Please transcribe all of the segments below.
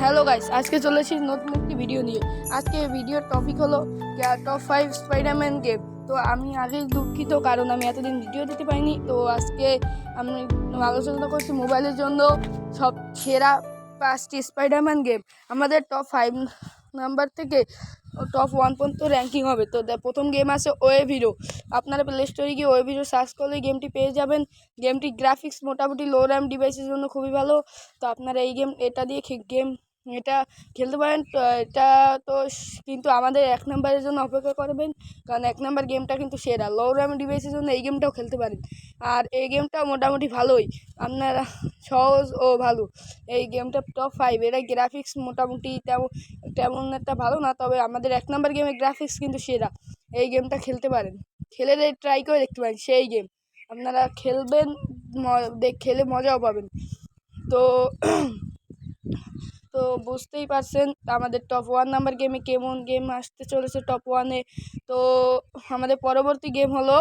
Hello guys, আজকে চলে এসেছি নতুন একটি ভিডিও নিয়ে। আজকে ভিডিওর টপিক হলো টপ 5 স্পাইডারম্যান গেম। তো আমি আগেই দুঃখিত, কারণ আমি এতদিন ভিডিও দিতে পারিনি। তো আজকে আমি আলোচনা করছি মোবাইলের জন্য সব সেরা 5টি স্পাইডারম্যান গেম। আমাদের টপ 5 নাম্বার থেকে টপ 1 পর্যন্ত র্যাঙ্কিং হবে। তো প্রথম গেম আছে ওয়েভ হিরো। আপনারা প্লে স্টোরে গিয়ে ওয়েভ হিরো সার্চ করলে গেমটি পেয়ে যাবেন। গেমটি গ্রাফিক্স মোটামুটি লো র্যাম ডিভাইসের জন্য খুবই ভালো। তো আপনারা এটা দিয়ে এটা খেলতে পারেন। তো এটা তো কিন্তু আমাদের 1 নম্বরের জন্য অপেক্ষা করবেন, কারণ 1 নম্বর গেমটা কিন্তু সেরা। লো র্যাম ডিভাইসের জন্য এই গেমটাও খেলতে পারেন, আর এই গেমটাও মোটামুটি ভালোই, আপনারা সহজ ও ভালো। এই গেমটা টপ 5। এটা গ্রাফিক্স মোটামুটি তেমন একটা ভালো না, তবে আমাদের 1 নম্বর গেমের গ্রাফিক্স কিন্তু সেরা। এই গেমটা খেলতে পারেন, খেলে ট্রাই করে দেখতে পারেন। সেই গেম আপনারা খেলবেন, খেলে মজাও পাবেন। তো তো বুঝতেই পারছেন আমাদের টপ 1 নাম্বার গেমে কেমন গেম আসতে চলেছে টপ 1-এ। তো আমাদের পরবর্তী গেম হলো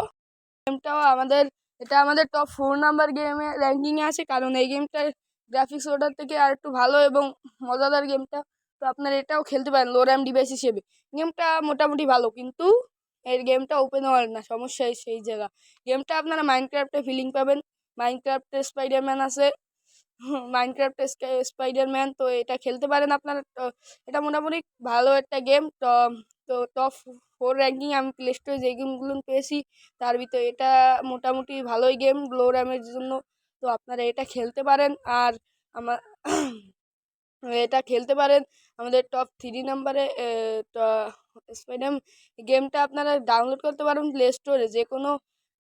এটা আমাদের টপ 4 নাম্বার গেমে র্যাঙ্কিংয়ে আছে, কারণ এই গেমটার গ্রাফিক্স ওটার থেকে আর একটু ভালো এবং মজাদার গেমটা। তো আপনারা এটাও খেলতে পারেন লো র্যাম ডিভাইস হিসেবে। গেমটা মোটামুটি ভালো, কিন্তু এর গেমটা ওপেন ওয়ার্ল্ড না, সমস্যা সেই জায়গা। গেমটা আপনারা মাইনক্রাফ্টে ফিলিং পাবেন। মাইনক্রাফ্টে স্পাইডারম্যান আছে, মাইনক্রাফ্ট স্পাইডারম্যান। তো এটা খেলতে পারেন আপনারা। এটা মোটামুটি ভালো একটা গেম। তো টপ 4 র্যাঙ্কিং আমি প্লে স্টোরে যে গেমগুলো পেয়েছি তার ভিতরে এটা মোটামুটি ভালোই গেম লো র্যামের জন্য। তো আপনারা এটা খেলতে পারেন। আর আমার এটা খেলতে পারেন আমাদের টপ 3 নাম্বারে স্পাইডার গেমটা আপনারা ডাউনলোড করতে পারেন প্লে স্টোরে। যে কোনো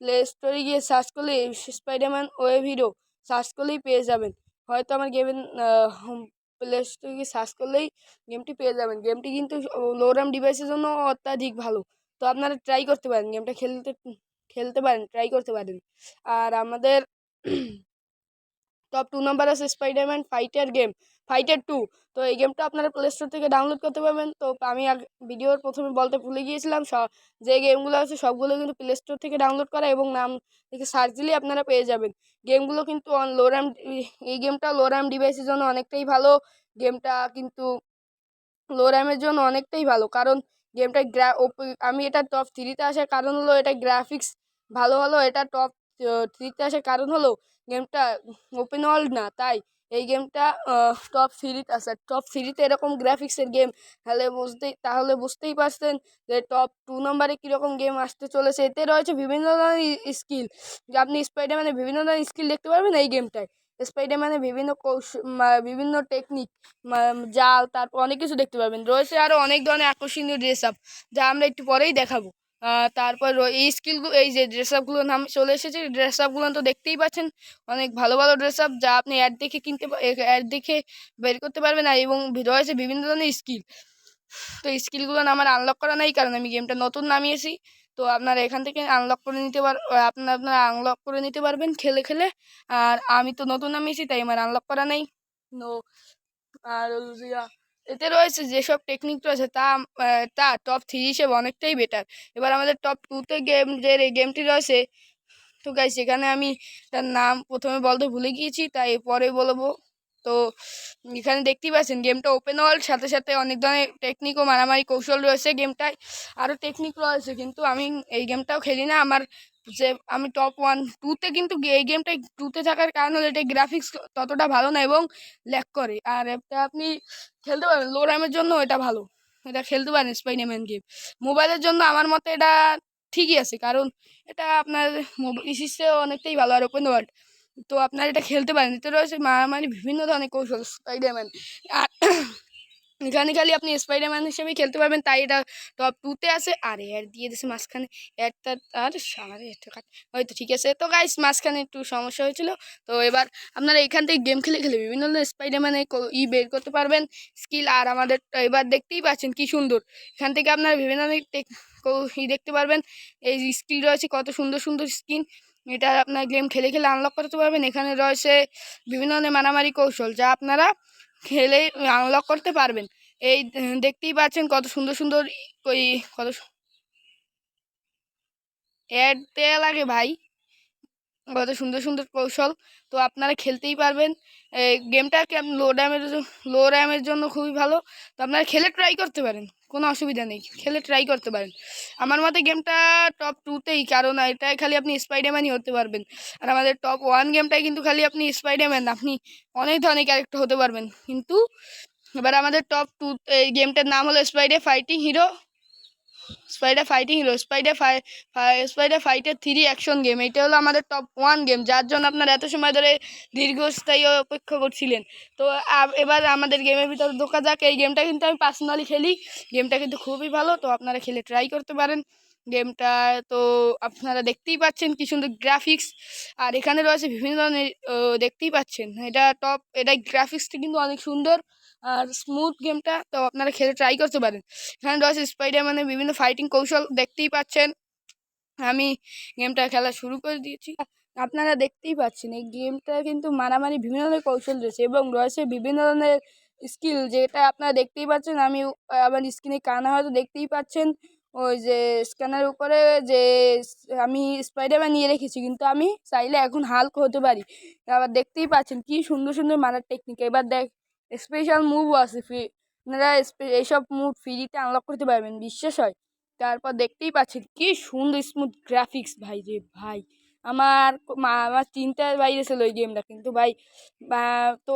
প্লে স্টোরে গিয়ে সার্চ করলে স্পাইডারম্যান ওয়েভ হিরো সার্চ করলেই পেয়ে যাবেন। হয়তো আমার গেমের প্লে স্টোরে গিয়ে সার্চ করলেই গেমটি পেয়ে যাবেন। গেমটি কিন্তু লো র্যাম ডিভাইসের জন্য অত্যাধিক ভালো। তো আপনারা ট্রাই করতে পারেন, গেমটা খেলতে পারেন, ট্রাই করতে পারেন। আর আমাদের টপ 2 নাম্বার আছে স্পাইডারম্যান ফাইটার 2। তো এই গেমটা আপনারা প্লে স্টোর থেকে ডাউনলোড করতে পারবেন। তো আমি ভিডিওর প্রথমে বলতে ভুলে গিয়েছিলাম, যে গেমগুলো আছে সবগুলো কিন্তু প্লে স্টোর থেকে ডাউনলোড করা, এবং নাম থেকে সার্চ দিলেই আপনারা পেয়ে যাবেন। গেমগুলো কিন্তু লো র্যাম, এই গেমটা লো র্যাম ডিভাইসের জন্য অনেকটাই ভালো। গেমটা কিন্তু লো র্যামের জন্য অনেকটাই ভালো, কারণ গেমটা আমি এটা টপ 3-তে আসার কারণ হলো এটা গ্রাফিক্স ভালো হলো। এটা টপ 3-তে আসার কারণ হলো গেমটা ওপেন ওয়ার্ল্ড না, তাই এই গেমটা টপ 3-তে আসে। টপ 3-তে এরকম গ্রাফিক্সের গেম তাহলে বুঝতেই পারছেন যে টপ 2 নম্বরে কীরকম গেম আসতে চলেছে। এতে রয়েছে বিভিন্ন ধরনের স্কিল, যে আপনি স্পাইডারম্যানের বিভিন্ন ধরনের স্কিল দেখতে পারবেন এই গেমটায়। স্পাইডারম্যানের বিভিন্ন টেকনিক, জাল, তারপর অনেক কিছু দেখতে পাবেন। রয়েছে আরও অনেক ধরনের আকর্ষণীয় ড্রেস আপ, যা আমরা একটু পরেই দেখাবো। তারপর এই স্কিলগুলো, এই যে ড্রেস আপগুলোর নাম চলে এসেছে, ড্রেস আপগুলো তো দেখতেই পাচ্ছেন, অনেক ভালো ভালো ড্রেস আপ, যা আপনি অ্যাড দেখে বের করতে পারবেন। আর এবং রয়েছে বিভিন্ন ধরনের স্কিল। তো স্কিলগুলো আমার আনলক করা নাই, কারণ আমি গেমটা নতুন নামিয়েছি। তো আপনারা এখান থেকে আপনারা আনলক করে নিতে পারবেন খেলে খেলে। আর আমি তো নতুন নামিয়েছি, তাই আমার আনলক করা নেই। নো আর এতে রয়েছে যেসব টেকনিক রয়েছে তা টপ 3 হিসেবে অনেকটাই বেটার। এবার আমাদের টপ 2-তে যে গেমটি রয়েছে, তো গাইস এখানে আমি তার নাম প্রথমে বলতে ভুলে গিয়েছি, তাই পরে বলবো। তো এখানে দেখতেই পাচ্ছেন গেমটা ওপেন ওয়ার্ল্ড, সাথে সাথে অনেক ধরনের টেকনিক ও মারামারি কৌশল রয়েছে গেমটায়। আরও টেকনিক রয়েছে, কিন্তু আমি এই গেমটাও খেলি না। আমি টপ 1-2-তে, কিন্তু এই গেমটা 2-তে থাকার কারণ হলো এটা গ্রাফিক্স ততটা ভালো না এবং ল্যাগ করে। আর এটা আপনি খেলতে পারেন লো র্যামের জন্য, এটা ভালো, এটা খেলতে পারেন স্পাইডারম্যান গেম। মোবাইলের জন্য আমার মতে এটা ঠিকই আছে, কারণ এটা আপনার পিসির অনেকটাই ভালো আর ওপেন ওয়ার্ল্ড। তো আপনারা এটা খেলতে পারেন। এতে রয়েছে মারামারি বিভিন্ন ধরনের কৌশল স্পাইডারম্যান। আর এখানে খালি আপনি স্পাইডারম্যান হিসেবেই খেলতে পারবেন, তাই এটা টপ 2-তে আছে। আর অ্যাড দিয়ে দিয়েছে মাঝখানে, অ্যাডটা আর সারে হয়তো ঠিক আছে। তো গাইস মাঝখানে একটু সমস্যা হয়েছিল। তো এবার আপনারা এখান থেকে গেম খেলে খেলে বিভিন্ন ধরনের স্পাইডারম্যানের বের করতে পারবেন স্কিল। আর আমাদের এবার দেখতেই পাচ্ছেন কি সুন্দর, এখান থেকে আপনারা বিভিন্ন ধরনের দেখতে পারবেন। এই স্কিল রয়েছে, কত সুন্দর সুন্দর স্কিন। এটা আপনার গেম খেলে খেলে আনলক করতে পারবেন। এখানে রয়েছে বিভিন্ন ধরনের মারামারি কৌশল, যা আপনারা খেলেই আনলক করতে পারবেন। এই দেখতেই পাচ্ছেন কত সুন্দর সুন্দর কত অ্যাড দেয়া লাগে ভাই। কত সুন্দর সুন্দর কৌশল। তো আপনারা খেলতেই পারবেন। এই গেমটা লো র্যামের জন্য খুবই ভালো। তো আপনারা খেলে ট্রাই করতে পারেন, কোনো অসুবিধা নেই, খেলে ট্রাই করতে পারেন। আমার মতে গেমটা টপ 2তেই, কারণ এটাই খালি আপনি স্পাইডারম্যানই হতে পারবেন। আর আমাদের টপ 1 গেমটাই কিন্তু খালি আপনি স্পাইডারম্যান, আপনি অনেক ধরনের ক্যারেক্টার হতে পারবেন। কিন্তু এবার আমাদের টপ 2 এই গেমটার নাম হলো স্পাইডার ফাইটার 3 অ্যাকশন গেম। এটা হলো আমাদের টপ 1 গেম, যার জন্য আপনারা এত সময় ধরে দীর্ঘস্থায়ী অপেক্ষা করছিলেন। তো এবার আমাদের গেমের ভিতরে ঢোকা যাক। এই গেমটা কিন্তু আমি পার্সোনালি খেলি, গেমটা কিন্তু খুবই ভালো। তো আপনারা খেলে ট্রাই করতে পারেন গেমটা। তো আপনারা দেখতেই পাচ্ছেন কি সুন্দর গ্রাফিক্স, আর এখানে রয়েছে বিভিন্ন ধরনের দেখতেই পাচ্ছেন এটা গ্রাফিক্সটা কিন্তু অনেক সুন্দর আর স্মুথ গেমটা। তো আপনারা খেলে ট্রাই করতে পারেন। এখানে রয়েছে স্পাইডারম্যানের বিভিন্ন ফাইটিং কৌশল, দেখতেই পাচ্ছেন। আমি গেমটা খেলা শুরু করে দিয়েছি, আপনারা দেখতেই পাচ্ছেন। এই গেমটা কিন্তু মারামারি বিভিন্ন ধরনের কৌশল রয়েছে এবং রয়েছে বিভিন্ন ধরনের স্কিল, যেটা আপনারা দেখতেই পাচ্ছেন। আমি আবার স্ক্রিনে কানা হয়তো দেখতেই পাচ্ছেন ওই যে স্ক্যানের উপরে যে আমি স্পাইডারম্যান নিয়ে রেখেছি, কিন্তু আমি চাইলে এখন হাল্ক হতে পারি। আবার দেখতেই পাচ্ছেন কি সুন্দর সুন্দর মারার টেকনিক। এবার স্পেশাল মুভও আছে, আপনারা এইসব মুভ ফ্রিতে আনলক করতে পারবেন, বিশ্বাস হয়। তারপর দেখতেই পাচ্ছেন কি সুন্দর স্মুথ গ্রাফিক্স, ভাই রে ভাই। আমার চিন্তার বাইরে ছিল ওই গেমটা, কিন্তু ভাই তো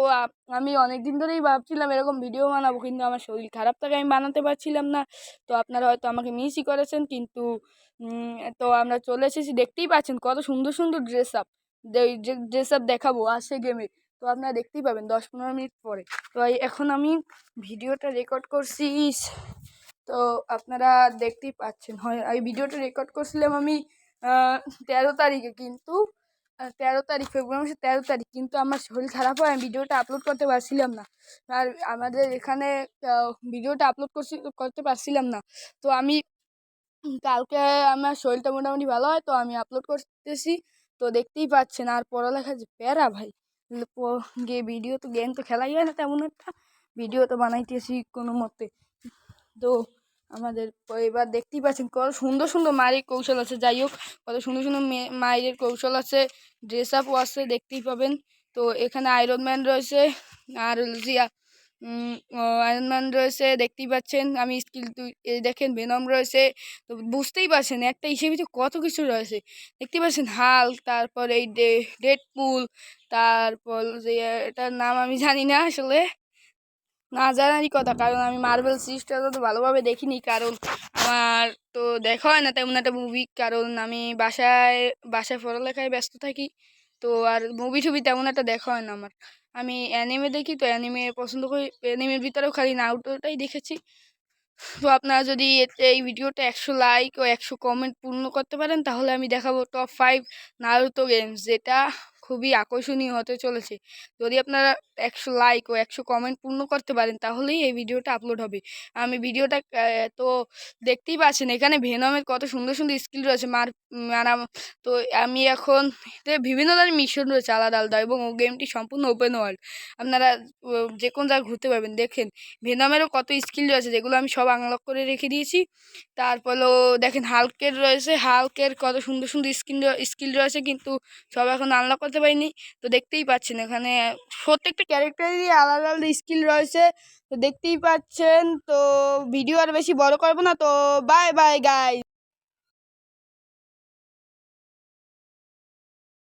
আমি অনেক দিন ধরেই ভাবছিলাম এরকম ভিডিও বানাবো, কিন্তু আমার শরীর খারাপ থাকে আমি বানাতে পারছিলাম না। তো আপনারা হয়তো আমাকে মিসই করেছেন, কিন্তু তো আমরা চলে এসেছি। দেখতেই পাচ্ছেন কত সুন্দর সুন্দর ড্রেস আপ দেখাবো আসে গেমে। তো আপনারা দেখতেই পাবেন 10-15 মিনিট পরে। তো এখন আমি ভিডিওটা রেকর্ড করছি। তো আপনারা দেখতেই পাচ্ছেন, হয় এই ভিডিওটা রেকর্ড করছিলাম আমি 13 তারিখে, কিন্তু 13 তারিখ, ফেব্রুয়ারি মাসের 13 তারিখ, কিন্তু আমার শরীর খারাপ হয় আমি ভিডিওটা আপলোড করতে পারছিলাম না। আর আমাদের এখানে ভিডিওটা আপলোড করতে পারছিলাম না। তো আমি কালকে আমার শরীরটা মোটামুটি ভালো হয়, তো আমি আপলোড করতেছি। তো দেখতেই পাচ্ছেন। আর পড়ালেখা যে প্যারা ভাই, গেম তো খেলাই হয় না তেমন একটা, ভিডিও তো বানাইতেছি কোনো মতে। তো আমাদের এবার দেখতেই পাচ্ছেন কত সুন্দর সুন্দর মায়ের কৌশল আছে। যাই হোক, কত সুন্দর সুন্দর মায়ের কৌশল আছে, ড্রেস আপও আছে, দেখতেই পাবেন। তো এখানে আয়রন ম্যান রয়েছে, আর আয়রন ম্যান রয়েছে, দেখতেই পাচ্ছেন। আমি স্কিল দেখেন ভেনম রয়েছে। তো বুঝতেই পারছেন একটা হিসেবে তো কত কিছু রয়েছে, দেখতেই পাচ্ছেন। হাল্ক, তারপর এই ডেডপুল, তারপর যে এটার নাম আমি জানি না আসলে, না জানারই কথা, কারণ আমি মার্বেল সিরিজটা তো ভালোভাবে দেখিনি, কারণ আমার তো দেখা হয় না তেমন একটা মুভি, কারণ আমি বাসায় বাসায় পড়ালেখায় ব্যস্ত থাকি। তো আর মুভি টুভি তেমন একটা দেখা হয় না আমার। আমি অ্যানিমে দেখি, তো অ্যানিমে পছন্দ করি। অ্যানিমের ভিতরেও খালি নারুটোটাই দেখেছি। তো আপনারা যদি এই ভিডিওটা 100 লাইক ও 100 কমেন্ট পূর্ণ করতে পারেন, তাহলে আমি দেখাবো টপ 5 নারুতো গেমস, যেটা খুবই আকর্ষণীয় হতে চলেছে। যদি আপনারা 100 লাইক ও 100 কমেন্ট পূর্ণ করতে পারেন, তাহলেই এই ভিডিওটা আপলোড হবে। আমি ভিডিওটা তো দেখতেই পাচ্ছেন এখানে ভেনমের কত সুন্দর সুন্দর স্কিল রয়েছে মারা। তো আমি এখন বিভিন্ন ধরনের মিশন রয়েছে আলাদা আলাদা, এবং গেমটি সম্পূর্ণ ওপেন ওয়ার্ল্ড। আপনারা যে কোনো জায়গায় ঘুরতে পারবেন। দেখেন ভেনমেরও কত স্কিল রয়েছে, যেগুলো আমি সব আনলক করে রেখে দিয়েছি। তারপরেও দেখেন হাল্কের কত সুন্দর সুন্দর স্কিল রয়েছে, কিন্তু সব এখন আনলক করতে পারিনি। তো দেখতেই পাচ্ছেন এখানে প্রত্যেকটা ক্যারেক্টারেরই আলাদা আলাদা স্কিল রয়েছে, তো দেখতেই পাচ্ছেন। তো ভিডিও আর বেশি বড় করবো না, তো বাই বাই গাইস।